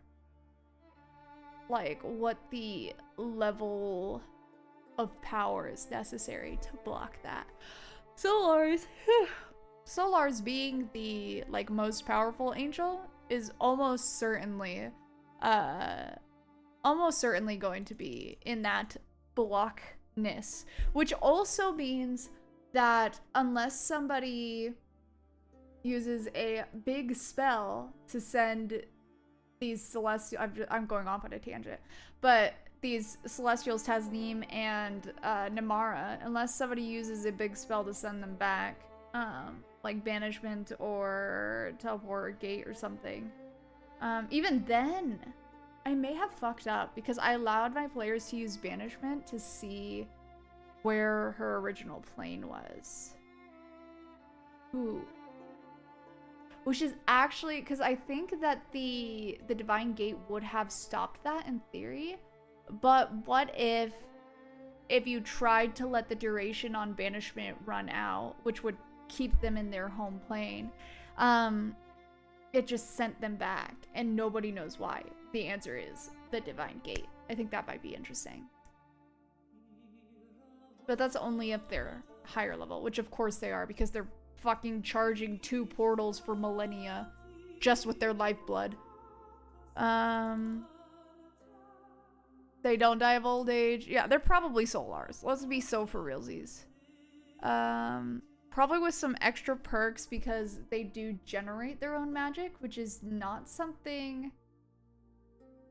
like what the level of power is necessary to block that. Solar's being the like most powerful angel is almost certainly going to be in that blockness, which also means that unless somebody uses a big spell to send these celestial, I'm going off on a tangent, but these celestials, Tasneem and Namara, unless somebody uses a big spell to send them back, like banishment or teleport or gate or something, even then I may have fucked up, because I allowed my players to use banishment to see where her original plane was. Ooh. Which is actually, because I think that the Divine Gate would have stopped that in theory, but what if you tried to let the duration on banishment run out, which would keep them in their home plane, it just sent them back and nobody knows why? The answer is the Divine Gate. I think that might be interesting. But that's only if they're higher level, which of course they are, because they're fucking charging 2 portals for millennia just with their lifeblood. They don't die of old age. Yeah, they're probably Solars. Let's be so for realsies. Probably with some extra perks, because they do generate their own magic, which is not something...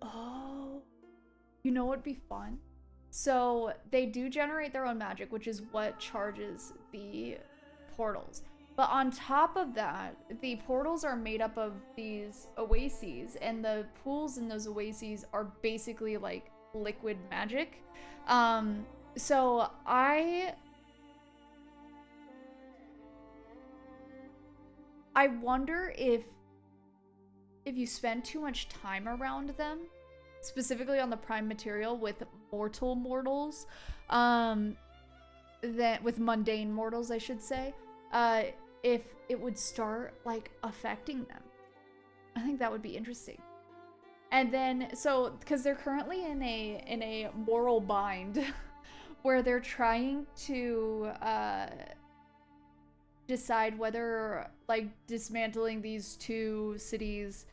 Oh, you know what'd be fun? So they do generate their own magic, which is what charges the portals. But on top of that, the portals are made up of these oases, and the pools in those oases are basically like liquid magic. So I wonder if you spend too much time around them, specifically on the prime material with mortals, with mundane mortals, I should say, if it would start like affecting them. I think that would be interesting. And then, so because they're currently in a moral bind where they're trying to decide whether like dismantling these 2 cities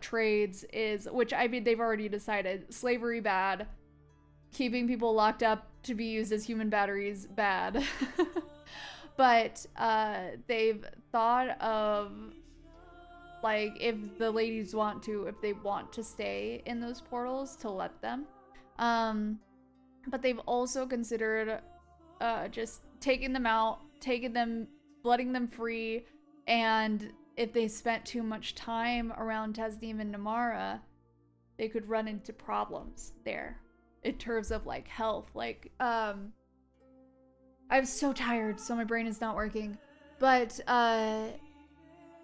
trades is, which I mean they've already decided, slavery bad, keeping people locked up to be used as human batteries bad. But they've thought of Like, if the ladies want to, if they want to stay in those portals, to let them. But they've also considered just taking them out, letting them free, and if they spent too much time around Tasneem and Namara, they could run into problems there in terms of like health. Like, I'm so tired, so my brain is not working. But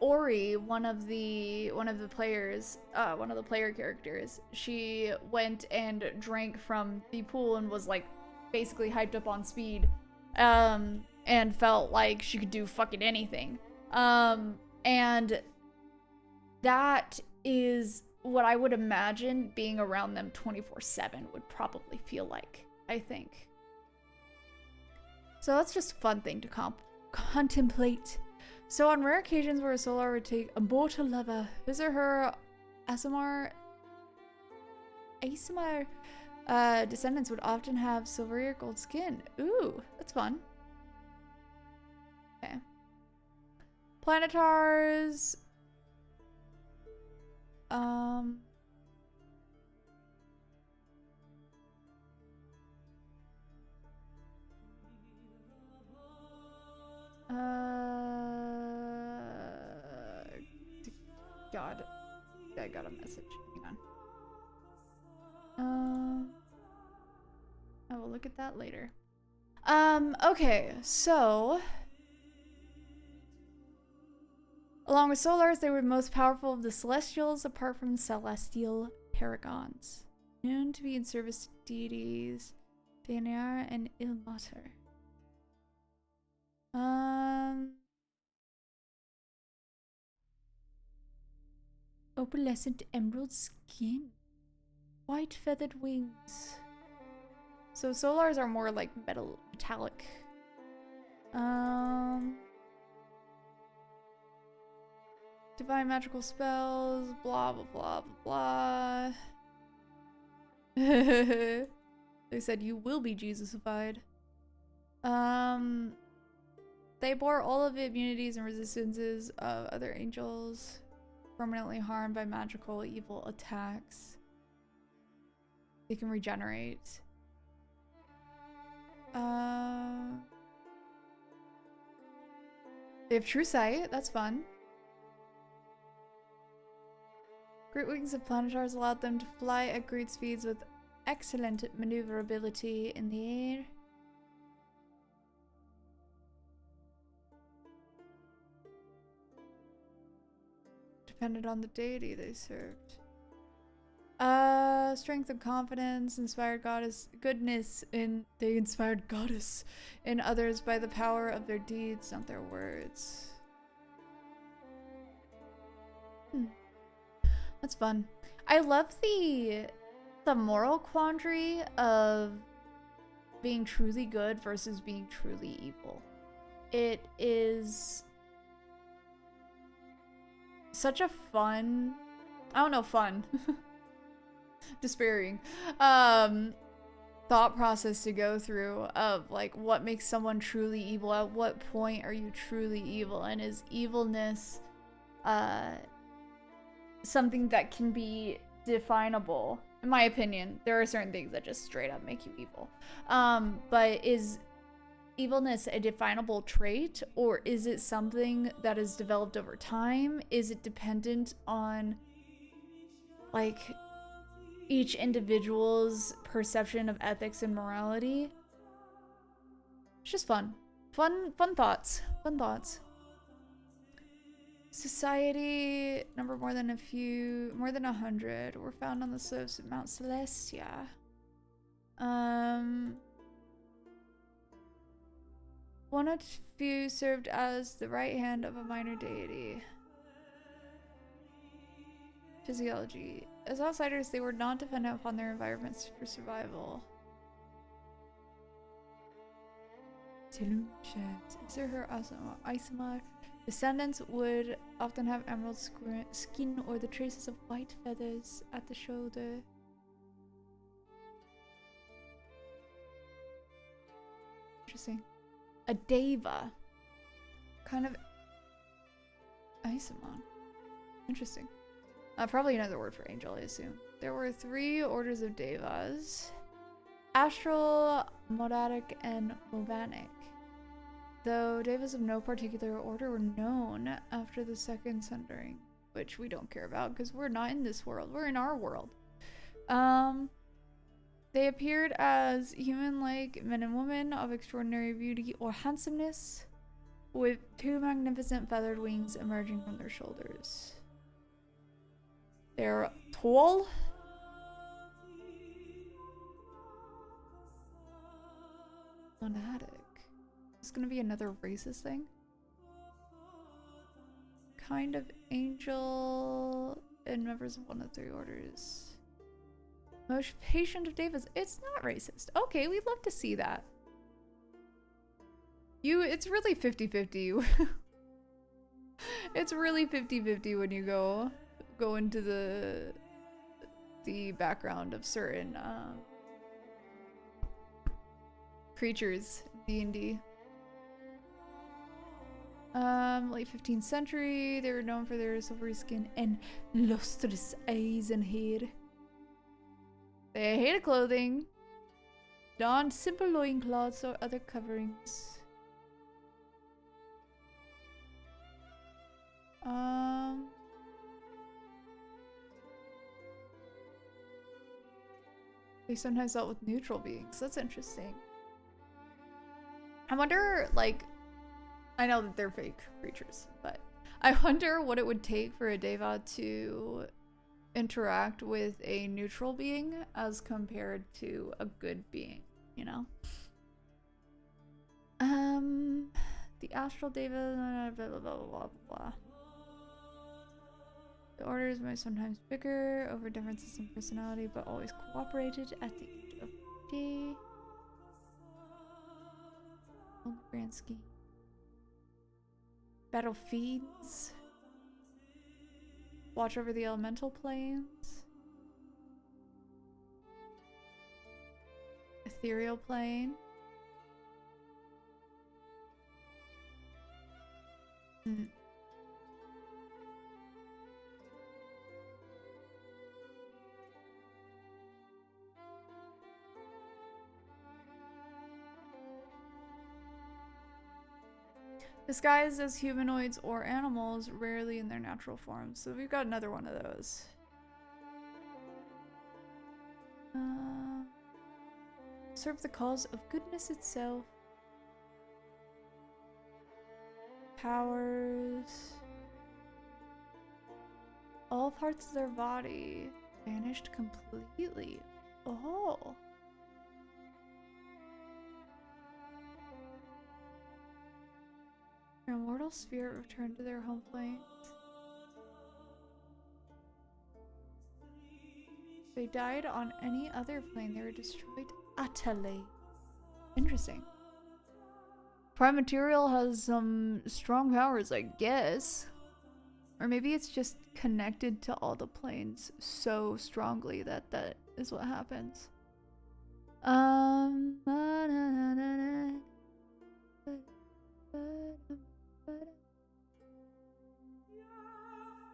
Ori, one of the players, one of the player characters, she went and drank from the pool and was like basically hyped up on speed, and felt like she could do fucking anything. And that is what I would imagine being around them 24/7 would probably feel like, I think. So that's just a fun thing to contemplate. So on rare occasions where a Solar would take a mortal lover, his or her ASMR descendants would often have silvery or gold skin. Ooh, that's fun. Okay. Planetars. God, I got a message. Hang on. I will look at that later. Okay, so along with Solars, they were the most powerful of the Celestials, apart from the Celestial Paragons, known to be in service to deities Daenerys and Ilmater. Opalescent emerald skin, white feathered wings. So Solars are more like metallic. Divine magical spells, blah blah blah blah blah. They said you will be Jesusified. They bore all of the immunities and resistances of other angels, permanently harmed by magical evil attacks. They can regenerate. They have true sight, that's fun. Great wings of planetars allowed them to fly at great speeds with excellent maneuverability in the air. Depended on the deity they served. Strength and confidence, inspired goodness they inspired goddess in others by the power of their deeds, not their words. That's fun. I love the moral quandary of being truly good versus being truly evil. It is such a fun, I don't know, fun. Despairing thought process to go through of like what makes someone truly evil. At what point are you truly evil, and is evilness something that can be definable? In my opinion, there are certain things that just straight up make you evil, but is evilness a definable trait, or is it something that is developed over time? Is it dependent on like each individual's perception of ethics and morality? It's just fun thoughts. Society number more than 100 were found on the slopes of Mount Celestia. One or few served as the right hand of a minor deity. Physiology. As outsiders, they were not dependent upon their environments for survival. Is there her Isomar? Descendants would often have emerald skin or the traces of white feathers at the shoulder. Interesting. A Deva. Kind of Isomon. Interesting. Probably another word for angel, I assume. There were 3 orders of devas. Astral, Modadic, and Movanic. Though devas of no particular order were known after the second sundering, which we don't care about because we're not in this world. We're in our world. They appeared as human-like men and women of extraordinary beauty or handsomeness, with 2 magnificent feathered wings emerging from their shoulders. They're tall. Monadic. It's gonna be another racist thing. Kind of angel and members of one of 3 orders. Most patient of devas. It's not racist. Okay, we'd love to see that. It's really 50-50. It's really 50-50 when you go into the background of certain creatures in D&D. Late 15th century, they were known for their silvery skin and lustrous eyes and hair. They hated clothing, donned simple loincloths or other coverings. They sometimes dealt with neutral beings. That's interesting. I wonder, like, I know that they're fake creatures, but I wonder what it would take for a deva to interact with a neutral being as compared to a good being, you know? The astral deva, blah, blah, blah, blah, blah. The orders might sometimes bicker over differences in personality, but always cooperated at the end of the day. On the grand scheme. Battlefields. Watch over the elemental planes. Ethereal plane. Disguised as humanoids or animals, rarely in their natural forms. So we've got another one of those. Serve the cause of goodness itself. Powers. All parts of their body vanished completely. Oh. Their immortal spirit returned to their home planes. If they died on any other plane, they were destroyed utterly. Interesting. Prime material has some strong powers, I guess. Or maybe it's just connected to all the planes so strongly that that is what happens.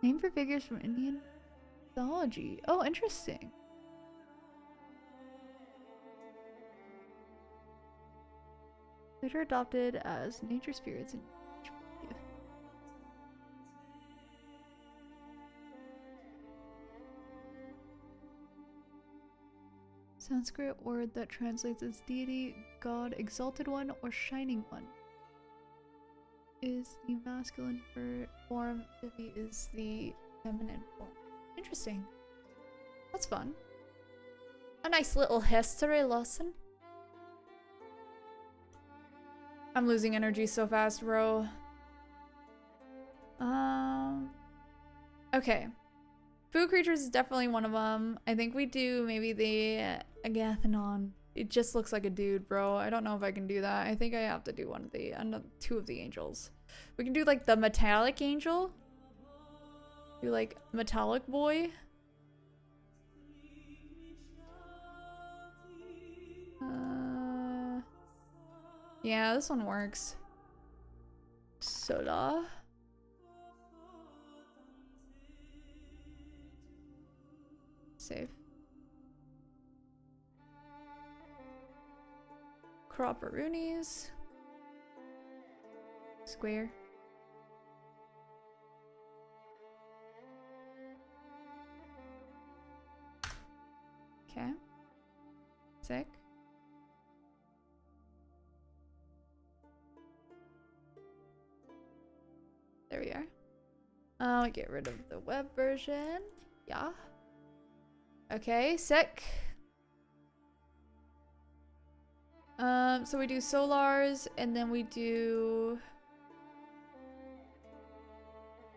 Name for figures from Indian mythology. Oh, interesting. Later adopted as nature spirits and Sanskrit word that translates as deity, god, exalted one, or shining one. Is the masculine form, Divi is the feminine form. Interesting. That's fun. A nice little history lesson. I'm losing energy so fast, bro. Okay. Food creatures is definitely one of them. I think we do maybe the Agathanon. It just looks like a dude, bro. I don't know if I can do that. I think I have to do one of the, two of the angels. We can do like the metallic angel. Do like metallic boy. Yeah, this one works. Soda. Save. Cropperoonies. Square. Okay. Sick. There we are. Get rid of the web version. Yeah. Okay, sick. So we do solars, and then we do...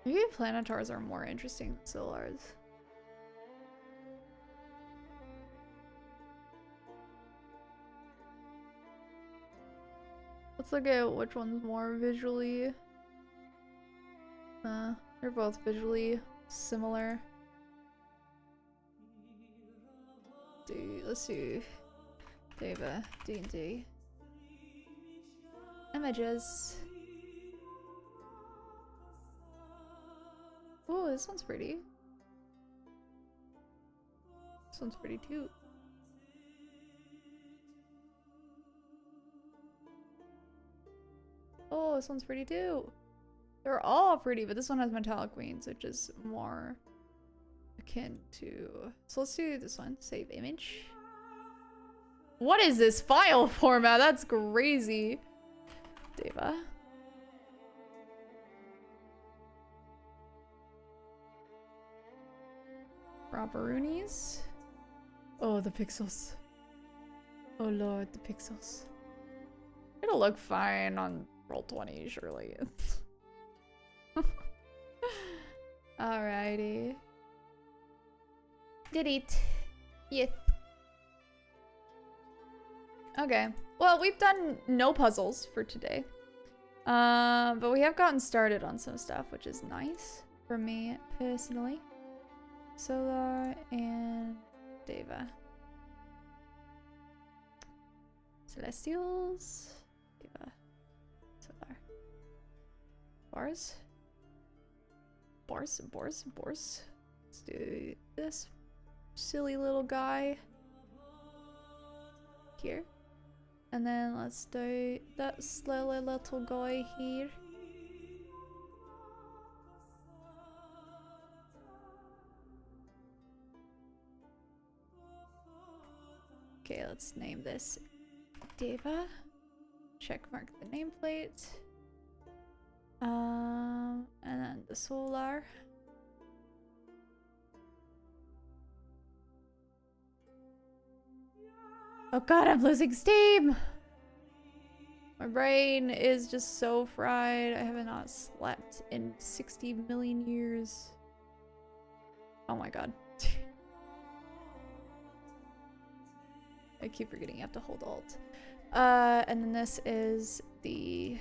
Maybe planetars are more interesting than solars. Let's look at which one's more visually... they're both visually similar. Let's do Deva, D&D. Images. Oh, this one's pretty. This one's pretty too. Oh, this one's pretty too. They're all pretty, but this one has metallic wings, which is more akin to... So let's do this one. Save image. What is this file format? That's crazy. Deva. Robberoonies. Oh, the pixels. Oh lord, the pixels. It'll look fine on Roll20, surely. Alrighty. Delete. Yes. Okay. Well, we've done no puzzles for today. But we have gotten started on some stuff, which is nice for me personally. Solar and Deva. Celestials. Deva. Solar. Bars. Bars. Let's do this silly little guy here. And then let's do that silly little guy here. Okay, let's name this Deva. Check mark the nameplate. And then the solar. Oh god, I'm losing steam! My brain is just so fried. I have not slept in 60 million years. Oh my god. I keep forgetting you have to hold Alt. And then this is the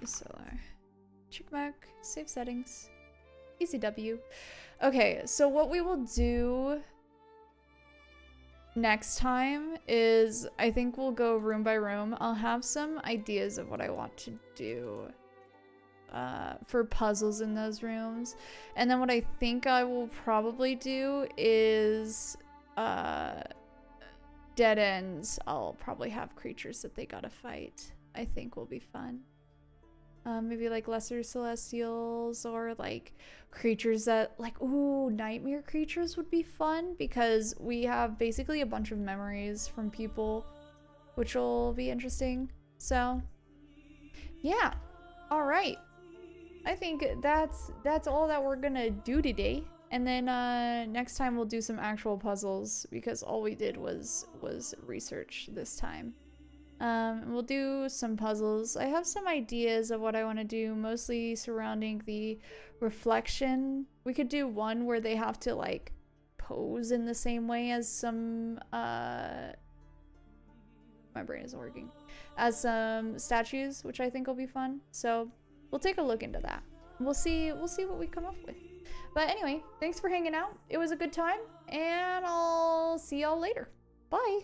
solar. Check mark, save settings. Easy W. Okay, so what we will do next time is I think we'll go room by room. I'll have some ideas of what I want to do for puzzles in those rooms. And then what I think I will probably do is dead ends. I'll probably have creatures that they gotta fight. I think will be fun. Maybe like lesser celestials or like creatures that like, ooh, nightmare creatures would be fun because we have basically a bunch of memories from people, which will be interesting. So yeah, all right. I think that's all that we're gonna do today. And then next time we'll do some actual puzzles because all we did was research this time. We'll do some puzzles. I have some ideas of what I want to do, mostly surrounding the reflection. We could do one where they have to like pose in the same way as some my brain isn't working. As some statues, which I think will be fun. So we'll take a look into that. We'll see what we come up with. But anyway, thanks for hanging out. It was a good time, and I'll see y'all later. Bye.